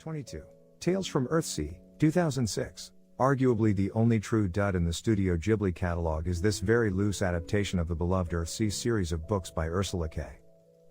22. Tales from Earthsea, 2006. Arguably the only true dud in the Studio Ghibli catalog is this very loose adaptation of the beloved Earthsea series of books by Ursula K.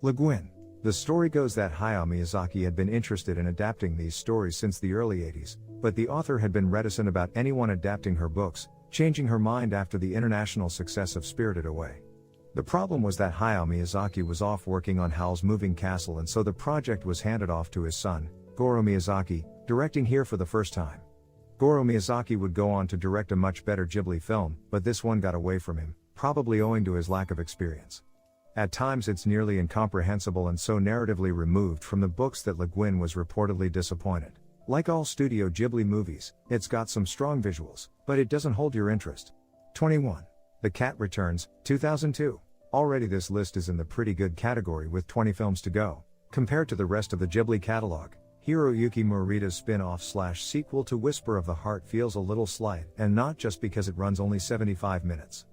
Le Guin. The story goes that Hayao Miyazaki had been interested in adapting these stories since the early 80s, but the author had been reticent about anyone adapting her books, changing her mind after the international success of Spirited Away. The problem was that Hayao Miyazaki was off working on Howl's Moving Castle, and so the project was handed off to his son, Goro Miyazaki, directing here for the first time. Goro Miyazaki would go on to direct a much better Ghibli film, but this one got away from him, probably owing to his lack of experience. At times it's nearly incomprehensible and so narratively removed from the books that Le Guin was reportedly disappointed. Like all Studio Ghibli movies, it's got some strong visuals, but it doesn't hold your interest. 21. The Cat Returns, 2002. Already this list is in the pretty good category with 20 films to go. Compared to the rest of the Ghibli catalog, Hiroyuki Morita's spin-off/sequel to Whisper of the Heart feels a little slight, and not just because it runs only 75 minutes.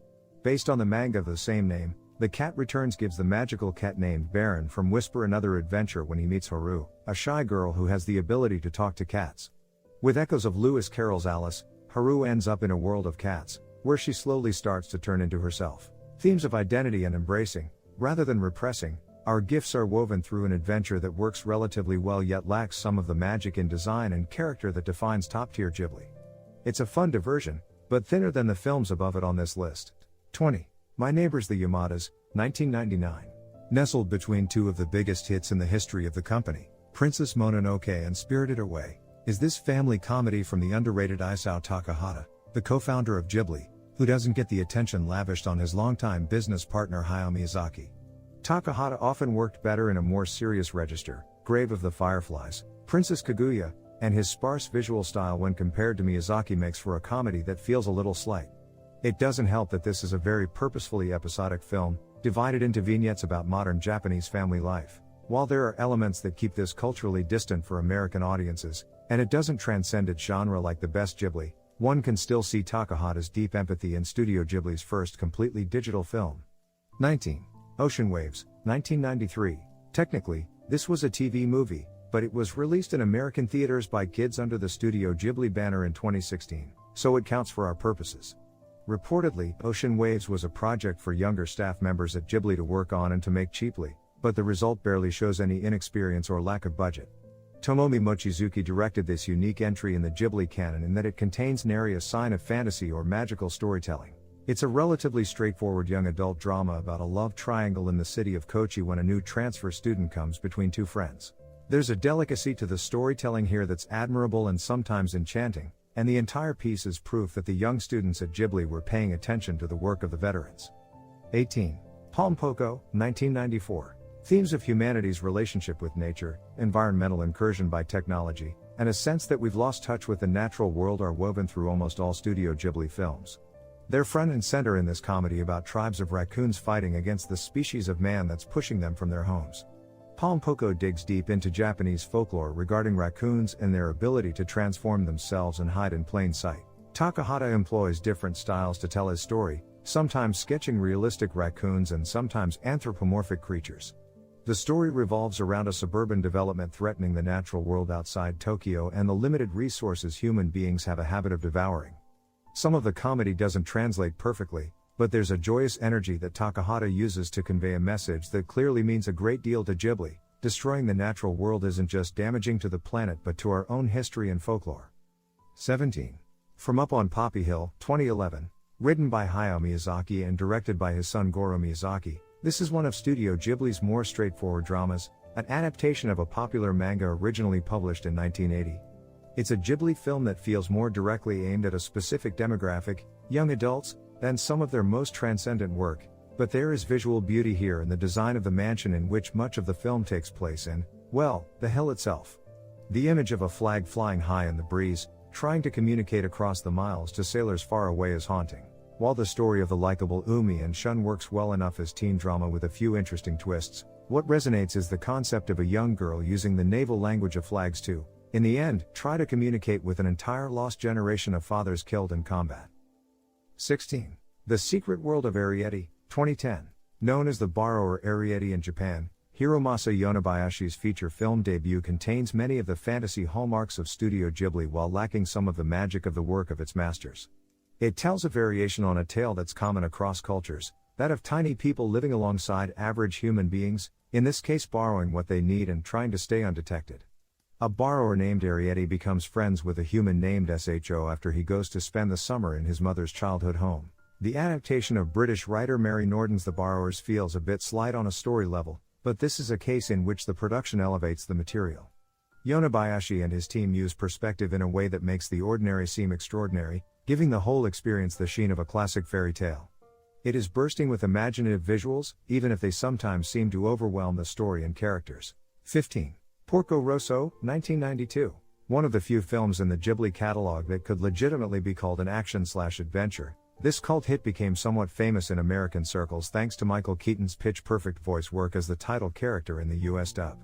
Based on the manga of the same name, The Cat Returns gives the magical cat named Baron from Whisper another adventure when he meets Haru, a shy girl who has the ability to talk to cats. With echoes of Lewis Carroll's Alice, Haru ends up in a world of cats, where she slowly starts to turn into herself. Themes of identity and embracing, rather than repressing, our gifts are woven through an adventure that works relatively well yet lacks some of the magic in design and character that defines top-tier Ghibli. It's a fun diversion, but thinner than the films above it on this list. 20. My Neighbors the Yamadas, 1999. Nestled between two of the biggest hits in the history of the company, Princess Mononoke and Spirited Away, is this family comedy from the underrated Isao Takahata, the co-founder of Ghibli, who doesn't get the attention lavished on his longtime business partner Hayao Miyazaki. Takahata often worked better in a more serious register, Grave of the Fireflies, Princess Kaguya, and his sparse visual style when compared to Miyazaki makes for a comedy that feels a little slight. It doesn't help that this is a very purposefully episodic film, divided into vignettes about modern Japanese family life. While there are elements that keep this culturally distant for American audiences, and it doesn't transcend its genre like the best Ghibli, one can still see Takahata's deep empathy in Studio Ghibli's first completely digital film. 19. Ocean Waves, 1993. Technically, this was a TV movie, but it was released in American theaters by kids under the Studio Ghibli banner in 2016, so it counts for our purposes. Reportedly, Ocean Waves was a project for younger staff members at Ghibli to work on and to make cheaply, but the result barely shows any inexperience or lack of budget. Tomomi Mochizuki directed this unique entry in the Ghibli canon in that it contains nary a sign of fantasy or magical storytelling. It's a relatively straightforward young adult drama about a love triangle in the city of Kochi when a new transfer student comes between two friends. There's a delicacy to the storytelling here that's admirable and sometimes enchanting, and the entire piece is proof that the young students at Ghibli were paying attention to the work of the veterans. 18. Pom Poko, 1994. Themes of humanity's relationship with nature, environmental incursion by technology, and a sense that we've lost touch with the natural world are woven through almost all Studio Ghibli films. They're front and center in this comedy about tribes of raccoons fighting against the species of man that's pushing them from their homes. Pom Poko digs deep into Japanese folklore regarding raccoons and their ability to transform themselves and hide in plain sight. Takahata employs different styles to tell his story, sometimes sketching realistic raccoons and sometimes anthropomorphic creatures. The story revolves around a suburban development threatening the natural world outside Tokyo and the limited resources human beings have a habit of devouring. Some of the comedy doesn't translate perfectly, but there's a joyous energy that Takahata uses to convey a message that clearly means a great deal to Ghibli. Destroying the natural world isn't just damaging to the planet but to our own history and folklore. 17. From Up on Poppy Hill, 2011. Written by Hayao Miyazaki and directed by his son Goro Miyazaki, this is one of Studio Ghibli's more straightforward dramas, an adaptation of a popular manga originally published in 1980. It's a Ghibli film that feels more directly aimed at a specific demographic, young adults, than some of their most transcendent work, but there is visual beauty here in the design of the mansion in which much of the film takes place and, well, the hill itself. The image of a flag flying high in the breeze, trying to communicate across the miles to sailors far away is haunting. While the story of the likable Umi and Shun works well enough as teen drama with a few interesting twists, what resonates is the concept of a young girl using the naval language of flags to, in the end, try to communicate with an entire lost generation of fathers killed in combat. 16. The Secret World of Arrietty, 2010. Known as the Borrower Arrietty in Japan, Hiromasa Yonebayashi's feature film debut contains many of the fantasy hallmarks of Studio Ghibli while lacking some of the magic of the work of its masters. It tells a variation on a tale that's common across cultures, that of tiny people living alongside average human beings, in this case borrowing what they need and trying to stay undetected. A borrower named Arrietty becomes friends with a human named Sho after he goes to spend the summer in his mother's childhood home. The adaptation of British writer Mary Norton's The Borrowers feels a bit slight on a story level, but this is a case in which the production elevates the material. Yonebayashi and his team use perspective in a way that makes the ordinary seem extraordinary, giving the whole experience the sheen of a classic fairy tale. It is bursting with imaginative visuals, even if they sometimes seem to overwhelm the story and characters. 15. Porco Rosso, 1992. One of the few films in the Ghibli catalog that could legitimately be called an action/adventure. This cult hit became somewhat famous in American circles thanks to Michael Keaton's pitch-perfect voice work as the title character in the US dub.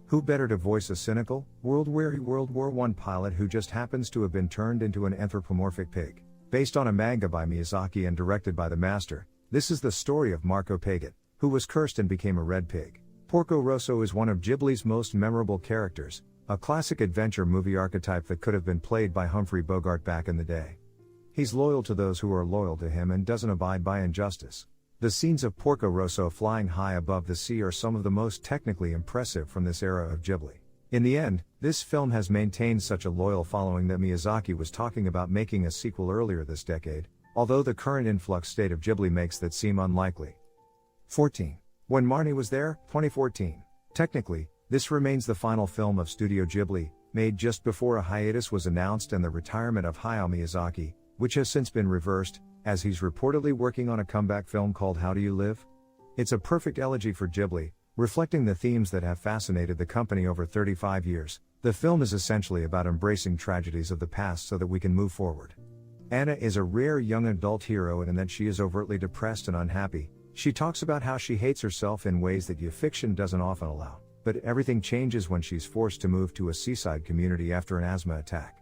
Who better to voice a cynical, world-weary World War I pilot who just happens to have been turned into an anthropomorphic pig? Based on a manga by Miyazaki and directed by the master, this is the story of Marco Paget, who was cursed and became a red pig. Porco Rosso is one of Ghibli's most memorable characters, a classic adventure movie archetype that could have been played by Humphrey Bogart back in the day. He's loyal to those who are loyal to him and doesn't abide by injustice. The scenes of Porco Rosso flying high above the sea are some of the most technically impressive from this era of Ghibli. In the end, this film has maintained such a loyal following that Miyazaki was talking about making a sequel earlier this decade, although the current influx state of Ghibli makes that seem unlikely. 14. When Marnie Was There, 2014. Technically, this remains the final film of Studio Ghibli, made just before a hiatus was announced and the retirement of Hayao Miyazaki, which has since been reversed, as he's reportedly working on a comeback film called How Do You Live? It's a perfect elegy for Ghibli, reflecting the themes that have fascinated the company over 35 years. The film is essentially about embracing tragedies of the past so that we can move forward. Anna is a rare young adult hero in that she is overtly depressed and unhappy. She talks about how she hates herself in ways that fiction doesn't often allow, but everything changes when she's forced to move to a seaside community after an asthma attack.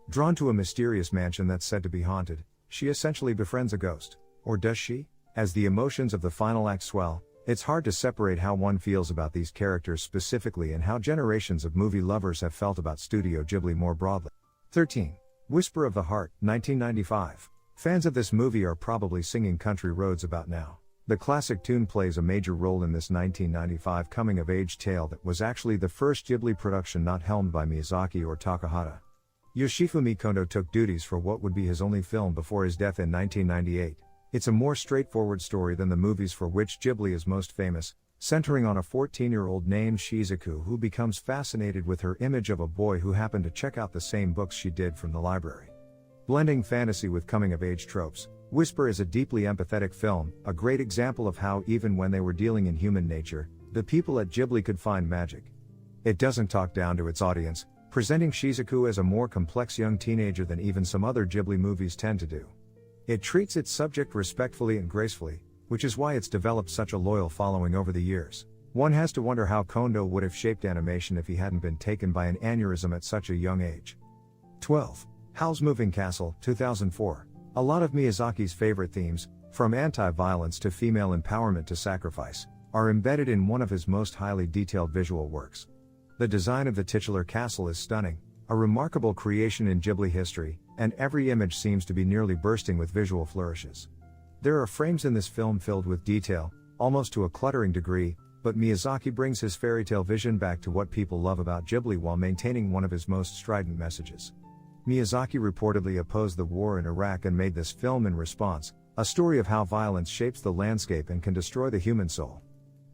Drawn to a mysterious mansion that's said to be haunted, she essentially befriends a ghost. Or does she? As the emotions of the final act swell, it's hard to separate how one feels about these characters specifically and how generations of movie lovers have felt about Studio Ghibli more broadly. 13. Whisper of the Heart, 1995. Fans of this movie are probably singing Country Roads about now. The classic tune plays a major role in this 1995 coming-of-age tale that was actually the first Ghibli production not helmed by Miyazaki or Takahata. Yoshifumi Kondo took duties for what would be his only film before his death in 1998. It's a more straightforward story than the movies for which Ghibli is most famous, centering on a 14-year-old named Shizuku who becomes fascinated with her image of a boy who happened to check out the same books she did from the library. Blending fantasy with coming-of-age tropes, Whisper is a deeply empathetic film, a great example of how even when they were dealing in human nature, the people at Ghibli could find magic. It doesn't talk down to its audience, presenting Shizuku as a more complex young teenager than even some other Ghibli movies tend to do. It treats its subject respectfully and gracefully, which is why it's developed such a loyal following over the years. One has to wonder how Kondo would have shaped animation if he hadn't been taken by an aneurysm at such a young age. 12. Howl's Moving Castle, 2004. A lot of Miyazaki's favorite themes, from anti-violence to female empowerment to sacrifice, are embedded in one of his most highly detailed visual works. The design of the titular castle is stunning, a remarkable creation in Ghibli history, and every image seems to be nearly bursting with visual flourishes. There are frames in this film filled with detail, almost to a cluttering degree, but Miyazaki brings his fairy tale vision back to what people love about Ghibli while maintaining one of his most strident messages. Miyazaki reportedly opposed the war in Iraq and made this film in response, a story of how violence shapes the landscape and can destroy the human soul.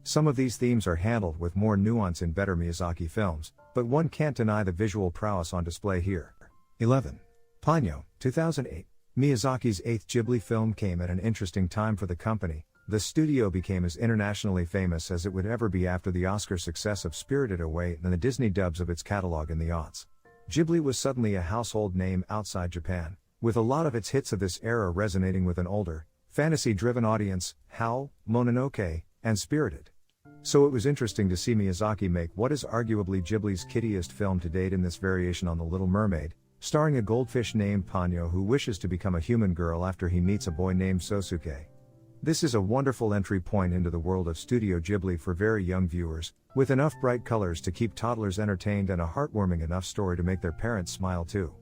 Some of these themes are handled with more nuance in better Miyazaki films, but one can't deny the visual prowess on display here. 11. Ponyo, 2008. Miyazaki's eighth Ghibli film came at an interesting time for the company. The studio became as internationally famous as it would ever be after the Oscar success of Spirited Away and the Disney dubs of its catalog in the aughts. Ghibli was suddenly a household name outside Japan, with a lot of its hits of this era resonating with an older, fantasy-driven audience, Howl, Mononoke, and Spirited. So it was interesting to see Miyazaki make what is arguably Ghibli's kiddiest film to date in this variation on The Little Mermaid, starring a goldfish named Ponyo who wishes to become a human girl after he meets a boy named Sosuke. This is a wonderful entry point into the world of Studio Ghibli for very young viewers, with enough bright colors to keep toddlers entertained and a heartwarming enough story to make their parents smile too.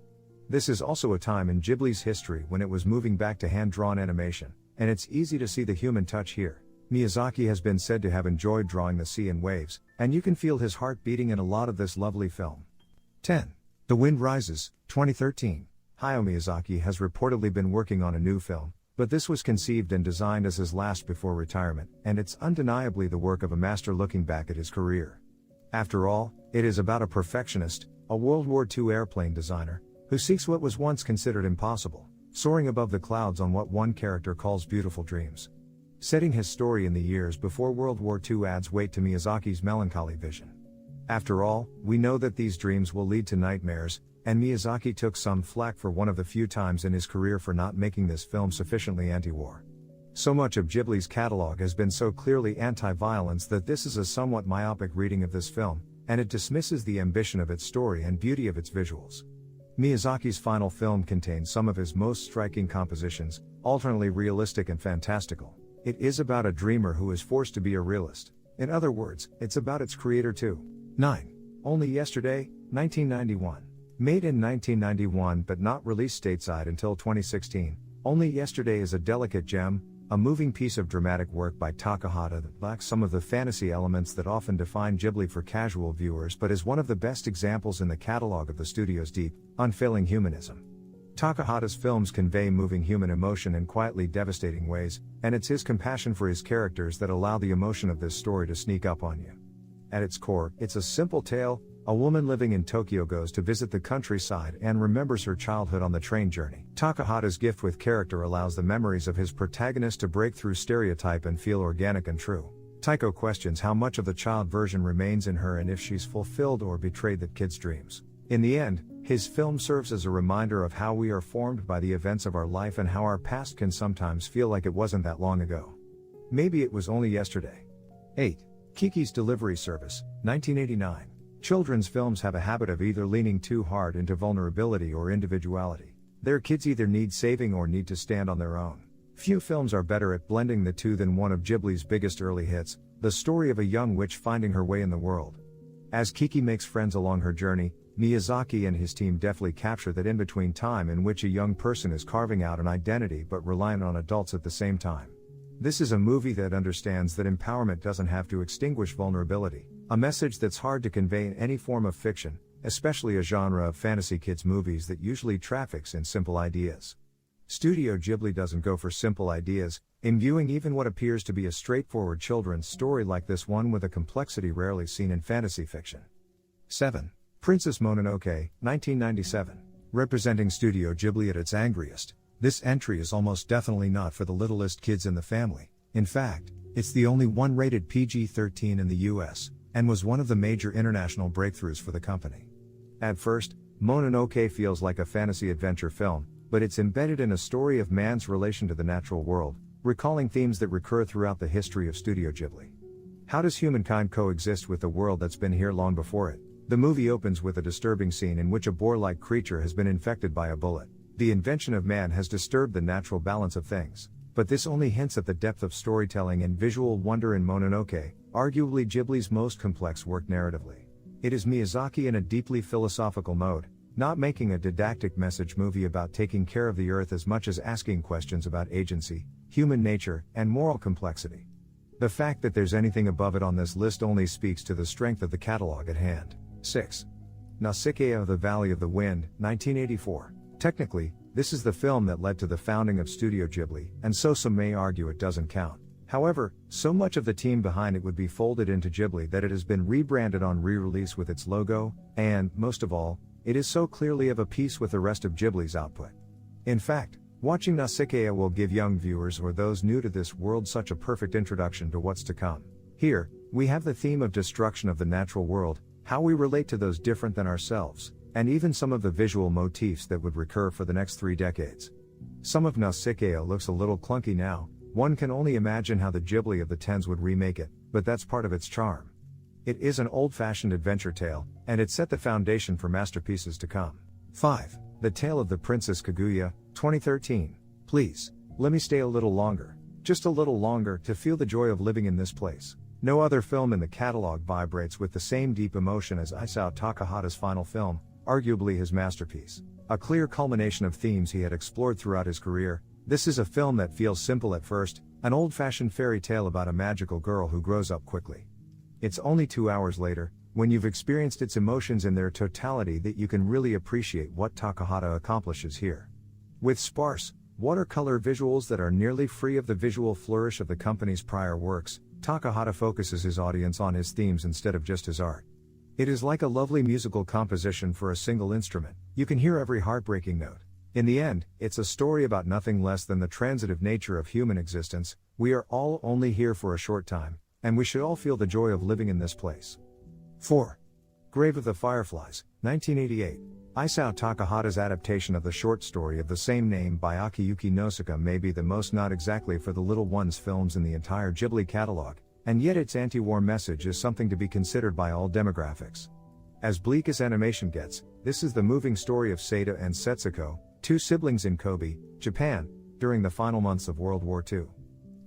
This is also a time in Ghibli's history when it was moving back to hand-drawn animation, and it's easy to see the human touch here. Miyazaki has been said to have enjoyed drawing the sea and waves, and you can feel his heart beating in a lot of this lovely film. 10. The Wind Rises, 2013. Hayao Miyazaki has reportedly been working on a new film, but this was conceived and designed as his last before retirement, and it's undeniably the work of a master looking back at his career. After all, it is about a perfectionist, a World War II airplane designer, who seeks what was once considered impossible, soaring above the clouds on what one character calls beautiful dreams. Setting his story in the years before World War II adds weight to Miyazaki's melancholy vision. After all, we know that these dreams will lead to nightmares, and Miyazaki took some flack for one of the few times in his career for not making this film sufficiently anti-war. So much of Ghibli's catalog has been so clearly anti-violence that this is a somewhat myopic reading of this film, and it dismisses the ambition of its story and beauty of its visuals. Miyazaki's final film contains some of his most striking compositions, alternately realistic and fantastical. It is about a dreamer who is forced to be a realist. In other words, it's about its creator too. 9. Only Yesterday, 1991. Made in 1991 but not released stateside until 2016, Only Yesterday is a delicate gem, a moving piece of dramatic work by Takahata that lacks some of the fantasy elements that often define Ghibli for casual viewers but is one of the best examples in the catalog of the studio's deep, unfailing humanism. Takahata's films convey moving human emotion in quietly devastating ways, and it's his compassion for his characters that allow the emotion of this story to sneak up on you. At its core, it's a simple tale. A woman living in Tokyo goes to visit the countryside and remembers her childhood on the train journey. Takahata's gift with character allows the memories of his protagonist to break through stereotype and feel organic and true. Taiko questions how much of the child version remains in her and if she's fulfilled or betrayed that kid's dreams. In the end, his film serves as a reminder of how we are formed by the events of our life and how our past can sometimes feel like it wasn't that long ago. Maybe it was only yesterday. 8. Kiki's Delivery Service, 1989. Children's films have a habit of either leaning too hard into vulnerability or individuality. Their kids either need saving or need to stand on their own. Few films are better at blending the two than one of Ghibli's biggest early hits, the story of a young witch finding her way in the world. As Kiki makes friends along her journey, Miyazaki and his team deftly capture that in-between time in which a young person is carving out an identity but reliant on adults at the same time. This is a movie that understands that empowerment doesn't have to extinguish vulnerability, a message that's hard to convey in any form of fiction, especially a genre of fantasy kids movies that usually traffics in simple ideas. Studio Ghibli doesn't go for simple ideas, imbuing even what appears to be a straightforward children's story like this one with a complexity rarely seen in fantasy fiction. 7. Princess Mononoke, 1997. Representing Studio Ghibli at its angriest, this entry is almost definitely not for the littlest kids in the family. In fact, it's the only one rated PG-13 in the US, and was one of the major international breakthroughs for the company. At first, Mononoke feels like a fantasy adventure film, but it's embedded in a story of man's relation to the natural world, recalling themes that recur throughout the history of Studio Ghibli. How does humankind coexist with the world that's been here long before it? The movie opens with a disturbing scene in which a boar-like creature has been infected by a bullet. The invention of man has disturbed the natural balance of things, but this only hints at the depth of storytelling and visual wonder in Mononoke, arguably Ghibli's most complex work narratively. It is Miyazaki in a deeply philosophical mode, not making a didactic message movie about taking care of the earth as much as asking questions about agency, human nature, and moral complexity. The fact that there's anything above it on this list only speaks to the strength of the catalog at hand. 6. Nausicaa, The Valley of the Wind, 1984. Technically, this is the film that led to the founding of Studio Ghibli, and so some may argue it doesn't count. However, so much of the team behind it would be folded into Ghibli that it has been rebranded on re-release with its logo, and, most of all, it is so clearly of a piece with the rest of Ghibli's output. In fact, watching Nausicaa will give young viewers or those new to this world such a perfect introduction to what's to come. Here, we have the theme of destruction of the natural world, how we relate to those different than ourselves, and even some of the visual motifs that would recur for the next 3 decades. Some of Nausicaa looks a little clunky now, one can only imagine how the Ghibli of the tens would remake it, but that's part of its charm. It is an old-fashioned adventure tale, and it set the foundation for masterpieces to come. 5. The Tale of the Princess Kaguya, 2013. Please, let me stay a little longer. Just a little longer to feel the joy of living in this place. No other film in the catalog vibrates with the same deep emotion as Isao Takahata's final film, arguably his masterpiece. A clear culmination of themes he had explored throughout his career, this is a film that feels simple at first, an old-fashioned fairy tale about a magical girl who grows up quickly. It's only 2 hours later, when you've experienced its emotions in their totality, that you can really appreciate what Takahata accomplishes here. With sparse, watercolor visuals that are nearly free of the visual flourish of the company's prior works, Takahata focuses his audience on his themes instead of just his art. It is like a lovely musical composition for a single instrument. You can hear every heartbreaking note. In the end, it's a story about nothing less than the transitive nature of human existence. We are all only here for a short time, and we should all feel the joy of living in this place. 4. Grave of the Fireflies, 1988. Isao Takahata's adaptation of the short story of the same name by Akiyuki Nausicaa may be the most not exactly for the little ones films in the entire Ghibli catalog, and yet its anti-war message is something to be considered by all demographics. As bleak as animation gets, this is the moving story of Seita and Setsuko, two siblings in Kobe, Japan, during the final months of World War II.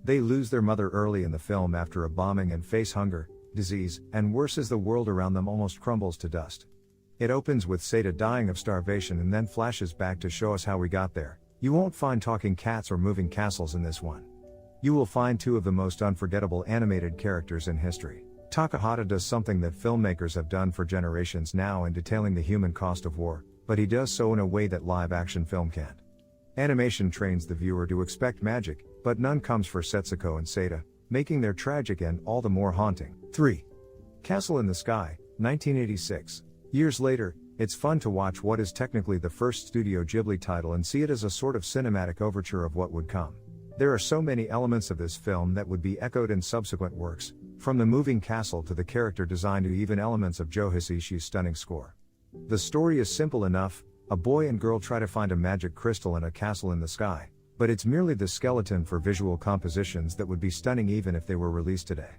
They lose their mother early in the film after a bombing and face hunger, disease, and worse as the world around them almost crumbles to dust. It opens with Seita dying of starvation and then flashes back to show us how we got there. You won't find talking cats or moving castles in this one. You will find two of the most unforgettable animated characters in history. Takahata does something that filmmakers have done for generations now in detailing the human cost of war, but he does so in a way that live-action film can't. Animation trains the viewer to expect magic, but none comes for Setsuko and Seita, making their tragic end all the more haunting. 3. Castle in the Sky, 1986. Years later, it's fun to watch what is technically the first Studio Ghibli title and see it as a sort of cinematic overture of what would come. There are so many elements of this film that would be echoed in subsequent works, from the moving castle to the character design to even elements of Joe Hisayoshi's stunning score. The story is simple enough: a boy and girl try to find a magic crystal in a castle in the sky, but it's merely the skeleton for visual compositions that would be stunning even if they were released today.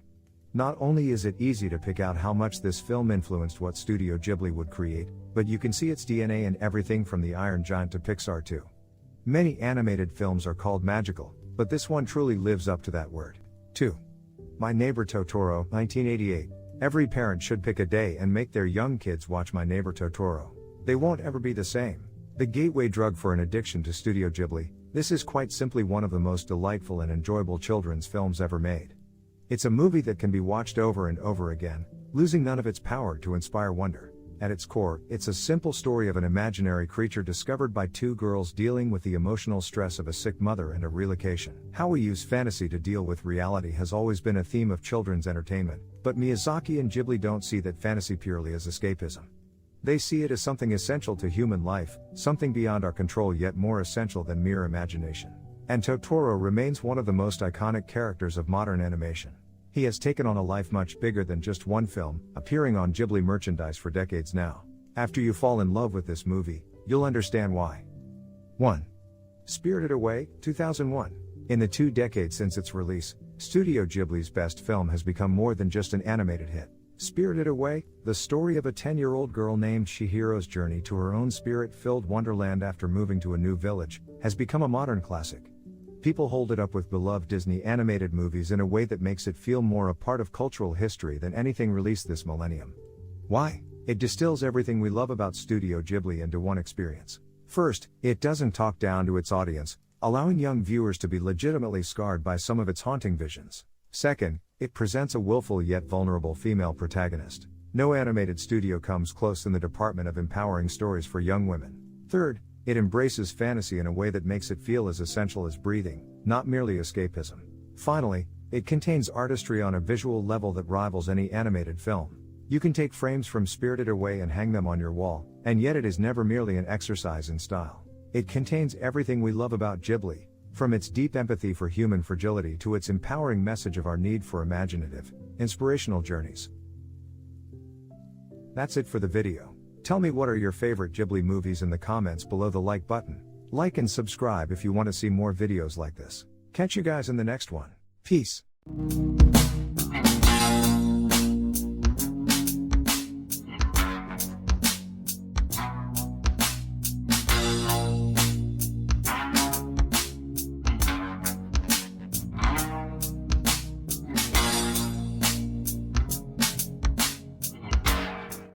Not only is it easy to pick out how much this film influenced what Studio Ghibli would create, but you can see its DNA in everything from the Iron Giant to Pixar too. Many animated films are called magical, but this one truly lives up to that word. 2. My Neighbor Totoro, 1988. Every parent should pick a day and make their young kids watch My Neighbor Totoro. They won't ever be the same. The gateway drug for an addiction to Studio Ghibli, this is quite simply one of the most delightful and enjoyable children's films ever made. It's a movie that can be watched over and over again, losing none of its power to inspire wonder. At its core, it's a simple story of an imaginary creature discovered by two girls dealing with the emotional stress of a sick mother and a relocation. How we use fantasy to deal with reality has always been a theme of children's entertainment, but Miyazaki and Ghibli don't see that fantasy purely as escapism. They see it as something essential to human life, something beyond our control yet more essential than mere imagination. And Totoro remains one of the most iconic characters of modern animation. He has taken on a life much bigger than just one film, appearing on Ghibli merchandise for decades now. After you fall in love with this movie, you'll understand why. 1. Spirited Away, 2001. In the 2 decades since its release, Studio Ghibli's best film has become more than just an animated hit. Spirited Away, the story of a 10-year-old girl named Chihiro's journey to her own spirit-filled wonderland after moving to a new village, has become a modern classic. People hold it up with beloved Disney animated movies in a way that makes it feel more a part of cultural history than anything released this millennium. Why? It distills everything we love about Studio Ghibli into one experience. First, it doesn't talk down to its audience, allowing young viewers to be legitimately scarred by some of its haunting visions. Second, it presents a willful yet vulnerable female protagonist. No animated studio comes close in the department of empowering stories for young women. Third, it embraces fantasy in a way that makes it feel as essential as breathing, not merely escapism. Finally, it contains artistry on a visual level that rivals any animated film. You can take frames from Spirited Away and hang them on your wall, and yet it is never merely an exercise in style. It contains everything we love about Ghibli, from its deep empathy for human fragility to its empowering message of our need for imaginative, inspirational journeys. That's it for the video. Tell me what are your favorite Ghibli movies in the comments below the like button. Like and subscribe if you want to see more videos like this. Catch you guys in the next one. Peace.